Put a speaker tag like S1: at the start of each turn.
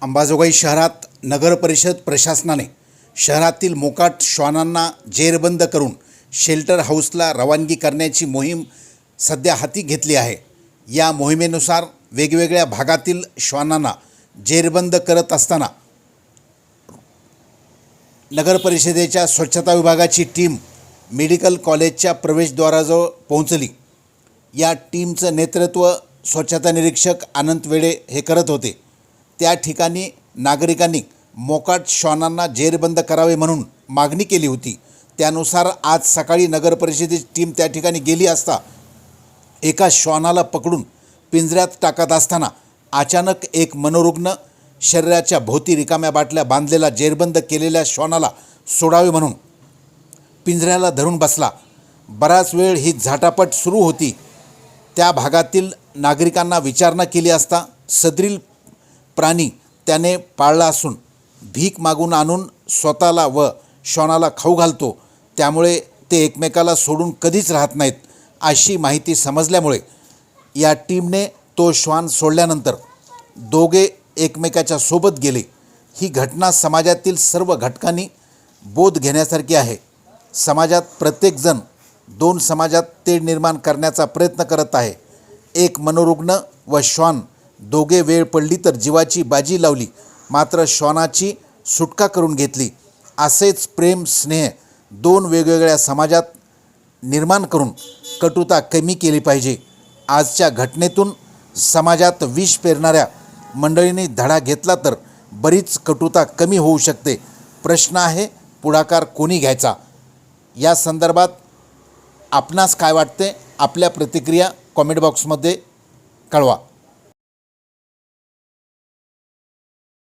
S1: अंबाजोगाई शहरात नगर परिषद प्रशासनाने शहरातील मोकाट श्वानांना जेरबंद करून शेल्टर हाऊसला रवानगी करण्याची मोहीम सध्या हाती घेतली आहे। या मोहिमेनुसार वेगवेगळ्या भागातील श्वानांना जेरबंद करत असताना नगर परिषदेच्या स्वच्छता विभागाची टीम मेडिकल कॉलेजच्या प्रवेशद्वाराजवळ पोहोचली। या टीमचं नेतृत्व स्वच्छता निरीक्षक अनंत वेडे हे करत होते। त्या ठिकाणी नागरिकांनी मोकाट श्वानांना जेरबंद करावे म्हणून मागणी केली होती। त्यानुसार आज सकाळी नगर परिषदेची टीम त्या ठिकाणी गेली असता एका श्वानाला पकडून पिंजऱ्यात टाकत असताना अचानक एक मनोरुग्ण शरीराच्या भोवती रिकाम्या बाटल्या बांधलेला जेरबंद केलेल्या श्वानाला सोडावे म्हणून पिंजऱ्याला धरून बसला। बराच वेळ ही झाटापट सुरू होती। त्या भागातील नागरिकांना विचारणा केली असता सदरील प्राणी त्याने पाळला असून भीक मागून आणून स्वतःला व श्वानाला खाऊ घालतो, त्यामुळे ते एकमेकाला सोडून कधीच राहत नाहीत अशी माहिती समजल्यामुळे या टीमने तो श्वान सोडल्यानंतर दोघे एकमेकाच्या सोबत गेले। ही घटना समाजातील सर्व घटकांनी बोध घेण्यासारखी आहे। समाजात प्रत्येकजण दोन समाजात तेढ निर्माण करण्याचा प्रयत्न करत आहे। एक मनोरुग्ण व श्वान दोघे वेळ पडली तर जीवाची बाजी लावली, मात्र श्वानाची सुटका करून घेतली। असेच प्रेम स्नेह दोन वेगवेगळ्या समाजात निर्माण करून कटुता कमी केली पाहिजे। आजच्या घटनेतून समाजात विष पेरणाऱ्या मंडळींनी धडा घेतला तर बरीच कटुता कमी होऊ शकते। प्रश्न आहे, पुढाकार कोणी घ्यायचा? या संदर्भात आपणास काय वाटते? आपल्या प्रतिक्रिया कॉमेंट बॉक्समध्ये कळवा।